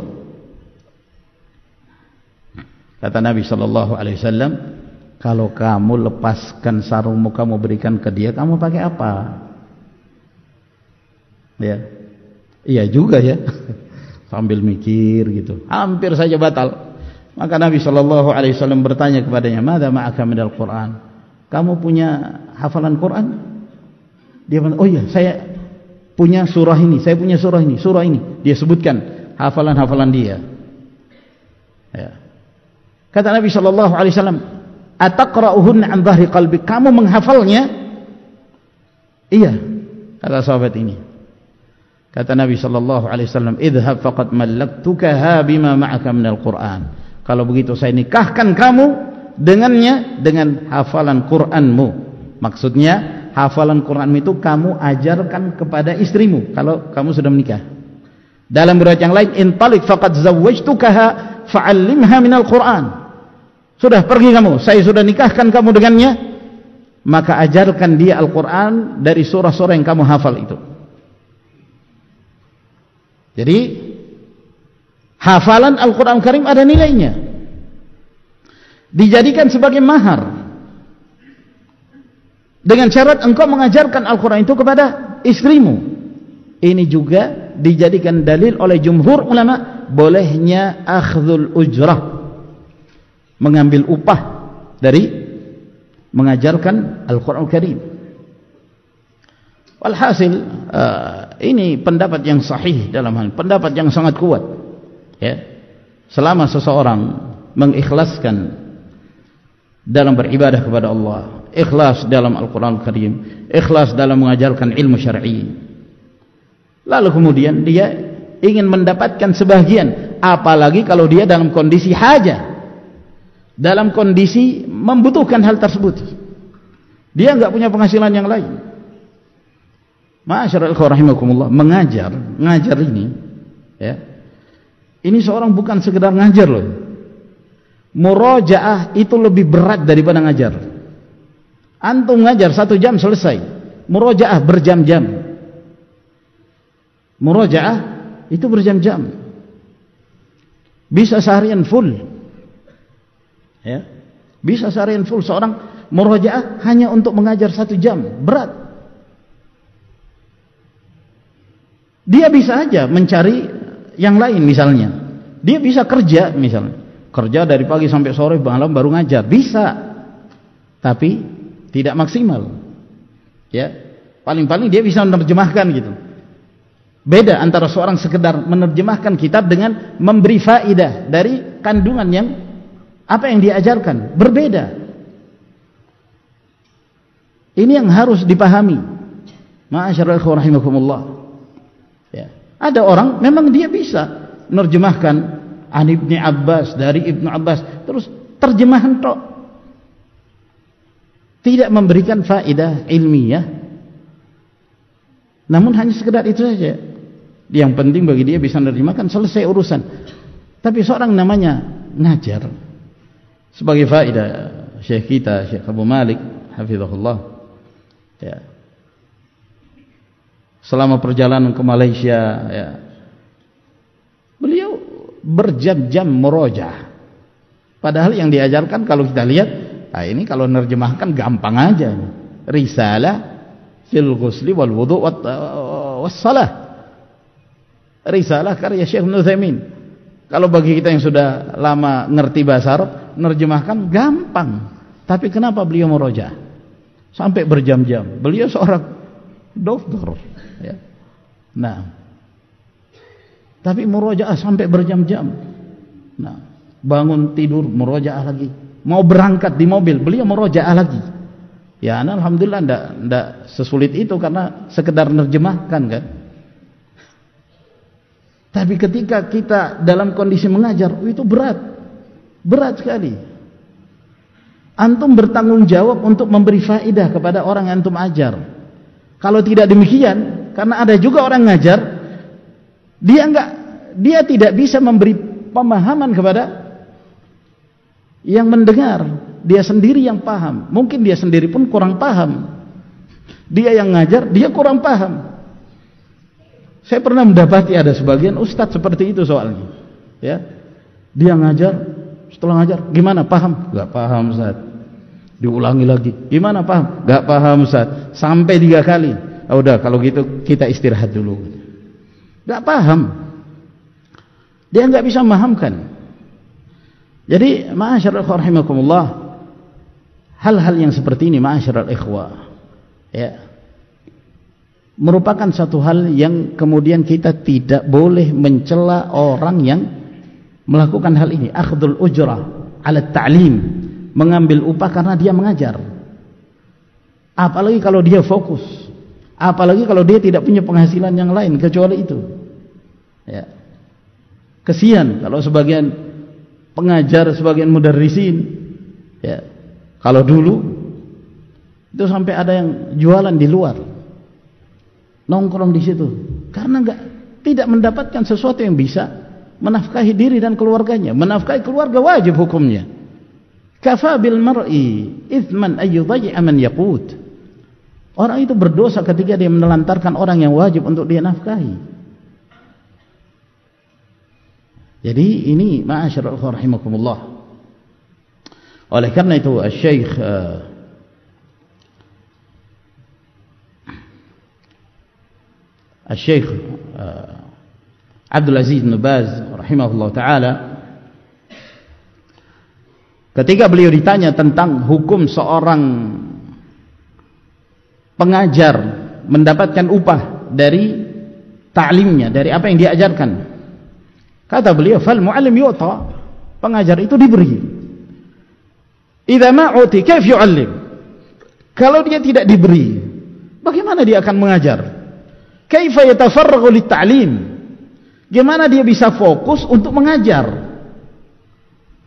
Kata Nabi sallallahu alaihi wasallam, kalau kamu lepaskan sarungmu, kamu berikan ke dia, kamu pakai apa? Ya. Iya juga ya. Sambil mikir gitu. Hampir saja batal. Maka Nabi sallallahu alaihi wasallam bertanya kepadanya, "Madza ma'aka minal Qur'an?" Kamu punya hafalan Quran? Dia bilang, "Oh iya, saya punya surah ini, saya punya surah ini, surah ini." Dia sebutkan hafalan-hafalan dia. Ya. Kata Nabi sallallahu alaihi wasallam, "Ataqra'uhunna an dhahri qalbi?" Kamu menghafalnya? Iya, kata sahabat ini. Kata Nabi sallallahu alaihi wasallam, "Idhhab faqad mallaktukaha bima ma'aka minal Qur'an." Kalau begitu saya nikahkan kamu dengannya, dengan hafalan Qur'anmu. Maksudnya hafalan Qur'an itu kamu ajarkan kepada istrimu kalau kamu sudah menikah. Dalam riwayat yang lain, "Intalik faqad zawwajtukaha fa'allimha minal Qur'an." Sudah, pergi kamu, saya sudah nikahkan kamu dengannya, maka ajarkan dia Al-Quran dari surah-surah yang kamu hafal itu. Jadi hafalan Al-Quran Karim ada nilainya, dijadikan sebagai mahar. dengan syarat engkau mengajarkan Al-Quran itu kepada istrimu. Ini juga dijadikan dalil oleh jumhur ulama bolehnya akhdhul ujrah, mengambil upah dari mengajarkan Al-Quran Al-Karim. Walhasil ini pendapat yang sahih dalam hal, pendapat yang sangat kuat, ya. Selama seseorang mengikhlaskan dalam beribadah kepada Allah, ikhlas dalam Al-Quran Al-Karim, ikhlas dalam mengajarkan ilmu syar'i, lalu kemudian dia ingin mendapatkan sebagian, apalagi kalau dia dalam kondisi hajah, dalam kondisi membutuhkan hal tersebut, dia enggak punya penghasilan yang lain. Ma'asyiral ikhwah rahimakumullah, ngajar ini, ya, ini seorang bukan sekedar ngajar loh. Murajaah itu lebih berat daripada ngajar. Antum ngajar 1 jam selesai, murajaah berjam-jam. Murajaah itu berjam-jam, bisa seharian full, ya, bisa seharian full. Seorang murajaah hanya untuk mengajar 1 jam, berat. Dia bisa aja mencari yang lain, misalnya dia bisa kerja, misalnya kerja dari pagi sampai sore, malam baru ngajar, bisa, tapi tidak maksimal, ya. Paling-paling dia bisa menerjemahkan gitu. Beda antara seorang sekedar menerjemahkan kitab dengan memberi faidah dari kandungan yang apa yang diajarkan, berbeda. Ini yang harus dipahami. Ma'asyiral ikhwah rahimakumullah, ya. Ada orang memang dia bisa menerjemahkan an Ibnu Abbas, dari Ibnu Abbas, terus terjemahan tok, tidak memberikan faedah ilmiah, namun hanya sekedar itu saja. Yang penting bagi dia bisa menerjemahkan, selesai urusan. Tapi seorang namanya ngajar, sebagai faedah Syekh kita, Syekh Abu Malik hafizahullah, ya, selama perjalanan ke Malaysia, ya, beliau berjam-jam murojaah. Padahal yang diajarkan kalau kita lihat, nah ini kalau nerjemahkan gampang aja. Risalah fil ghusli wal wudu was salah. Risalah karya Syekh Ibnu Utsaimin. Kalau bagi kita yang sudah lama ngerti bahasa Arab, nerjemahkan gampang. Tapi kenapa beliau murojaah sampai berjam-jam? Beliau seorang dokter, ya. Nah, tapi murojaah sampai berjam-jam. Nah, bangun tidur murojaah lagi, mau berangkat di mobil beliau murojaah lagi. Ya, alhamdulillah ndak sesulit itu karena sekedar nerjemahkan, kan. Tapi ketika kita dalam kondisi mengajar, itu berat sekali. Antum bertanggung jawab untuk memberi faedah kepada orang yang antum ajar. Kalau tidak demikian, karena ada juga orang ngajar, dia tidak bisa memberi pemahaman kepada yang mendengar. Dia sendiri yang paham. Mungkin dia sendiri pun kurang paham. Dia yang ngajar, dia kurang paham. Saya pernah mendapati ada sebagian ustadz seperti itu soalnya, ya. Dia ngajar, setelah ngajar, gimana, paham? Gak paham, Ustaz. Diulangi lagi, gimana, paham? Gak paham, Ustaz. Sampai 3 kali. Oh, udah, kalau gitu kita istirahat dulu. Gak paham. Dia gak bisa memahamkan. Jadi, ma'asyiral ikhwah rahimakumullah, hal-hal yang seperti ini, ma'asyiral ikhwah, ya, merupakan satu hal yang kemudian kita tidak boleh mencela orang yang melakukan hal ini. Akhdul ujrah ala ta'lim, mengambil upah karena dia mengajar. Apalagi kalau dia fokus, apalagi kalau dia tidak punya penghasilan yang lain kecuali itu, ya. Kesian kalau sebagian pengajar, sebagian mudarrisin, ya, kalau dulu itu sampai ada yang jualan di luar, nongkrong di situ karena tidak mendapatkan sesuatu yang bisa menafkahi diri dan keluarganya. Menafkahi keluarga wajib hukumnya. Kafa bil mar'i ithman ay yudayya man yaqut. Orang itu berdosa ketika dia menelantarkan orang yang wajib untuk dia nafkahi. Jadi ini ma'asyiral ikhwah rahimakumullah. Oleh karena itu Syekh Syekh Abdul Aziz bin Baz rahimahullah taala, ketika beliau ditanya tentang hukum seorang pengajar mendapatkan upah dari ta'limnya, dari apa yang diajarkan, kata beliau, fal mu'allim yu'ta, pengajar itu diberi. Idza ma uti kaif yu'allim, kalau dia tidak diberi, bagaimana dia akan mengajar? Kaifa yatafarraghu lit-ta'lim, gimana dia bisa fokus untuk mengajar?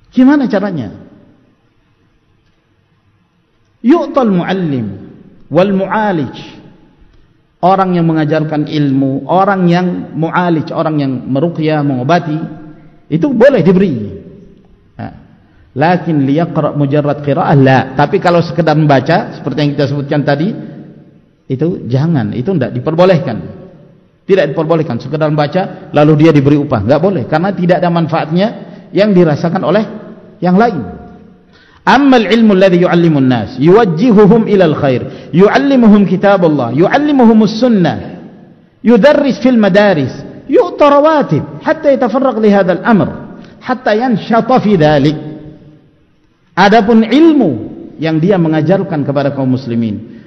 Gimana caranya? Yu'tal mu'allim wal mu'alij, orang yang mengajarkan ilmu, orang yang mu'alij, orang yang meruqyah, mengobati, itu boleh diberi. Lakin liyaqra' mujarrad qira'ah la, tapi kalau sekedar membaca seperti yang kita sebutkan tadi, itu jangan, itu tidak diperbolehkan. Tidak diperbolehkan sekedar membaca lalu dia diberi upah, enggak boleh, karena tidak ada manfaatnya yang dirasakan oleh yang lain. Ammal ilmu alladhi yu'allimu an-nas yuwajjihuhum ila al-khair, yu'allimuhum kitab Allah, yu'allimuhum as-sunnah, yudarris fil madaris, yu'ta rawatib hatta yatafarraq li hadha al-amr hatta yanshata fi dhalik. Adapun ilmu yang dia mengajarkan kepada kaum muslimin,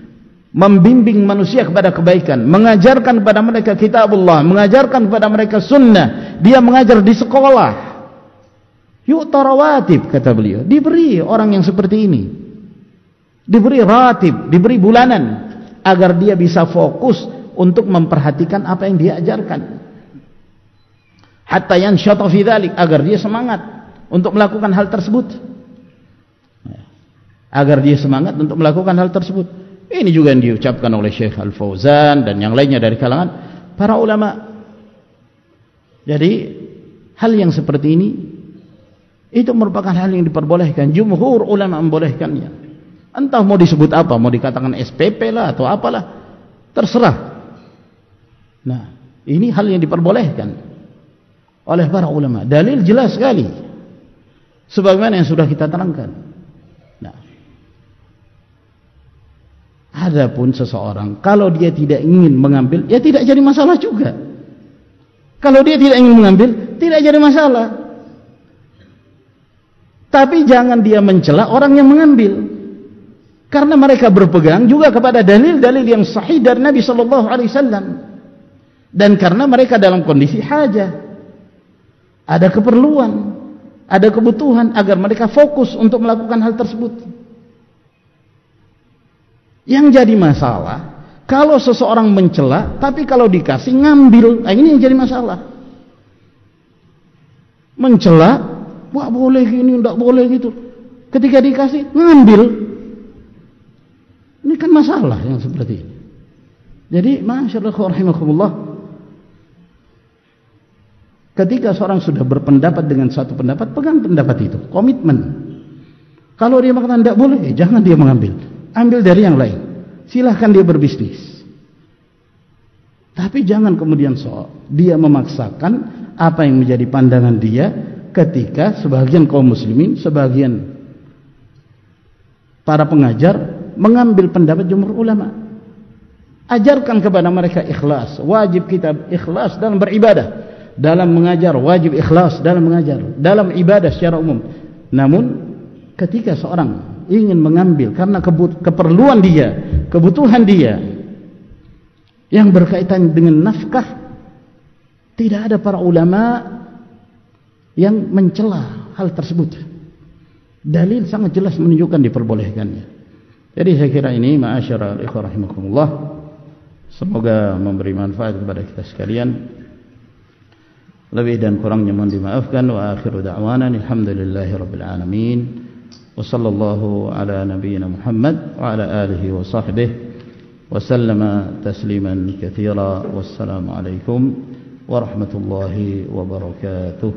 membimbing manusia kepada kebaikan, mengajarkan kepada mereka kitabullah, mengajarkan kepada mereka sunnah, dia mengajar di sekolah, yu'ta rawatib, kata beliau, diberi orang yang seperti ini, diberi ratib, diberi bulanan, agar dia bisa fokus untuk memperhatikan apa yang dia ajarkan, hatta yanshata fi dzalik, agar dia semangat untuk melakukan hal tersebut, agar dia semangat untuk melakukan hal tersebut. Ini juga yang diucapkan oleh Syekh Al-Fauzan dan yang lainnya dari kalangan para ulama. Jadi hal yang seperti ini itu merupakan hal yang diperbolehkan. Jumhur ulama membolehkannya. Entah mau disebut apa, mau dikatakan SPP lah atau apalah, terserah. Nah, ini hal yang diperbolehkan oleh para ulama. Dalil jelas sekali, sebagaimana yang sudah kita terangkan. Adapun seseorang kalau dia tidak ingin mengambil, ya tidak jadi masalah juga. Kalau dia tidak ingin mengambil, tidak jadi masalah. Tapi jangan dia mencela orang yang mengambil, karena mereka berpegang juga kepada dalil-dalil yang sahih dari Nabi sallallahu alaihi wasallam, dan karena mereka dalam kondisi hajah, ada keperluan, ada kebutuhan agar mereka fokus untuk melakukan hal tersebut. Yang jadi masalah kalau seseorang mencela, tapi kalau dikasih ngambil, nah ini yang jadi masalah. Mencela, wah boleh gini, enggak boleh gitu. Ketika dikasih ngambil, ini kan masalah yang seperti ini. Jadi, masyaallah rahimakumullah, ketika seorang sudah berpendapat dengan satu pendapat, pegang pendapat itu, komitmen. Kalau dia mengatakan tidak boleh, jangan dia mengambil. Ambil dari yang lain, silahkan dia berbisnis, tapi jangan kemudian dia memaksakan apa yang menjadi pandangan dia, ketika sebagian kaum muslimin, sebagian para pengajar mengambil pendapat jumhur ulama. Ajarkan kepada mereka ikhlas, wajib kita ikhlas dalam beribadah, dalam mengajar wajib ikhlas dalam mengajar, dalam ibadah secara umum. Namun ketika seorang ingin mengambil karena keperluan dia, kebutuhan dia yang berkaitan dengan nafkah, tidak ada para ulama yang mencela hal tersebut. Dalil sangat jelas menunjukkan diperbolehkannya. Jadi saya kira ini, ma'asyiral ikhwah rahimakumullah, semoga memberi manfaat kepada kita sekalian. Lebih dan kurangnya mohon dimaafkan. Wa akhiru da'wana alhamdulillahi rabbil alamin. وصلى الله على نبينا محمد وعلى آله وصحبه وسلم تسليما كثيرا والسلام عليكم ورحمة الله وبركاته.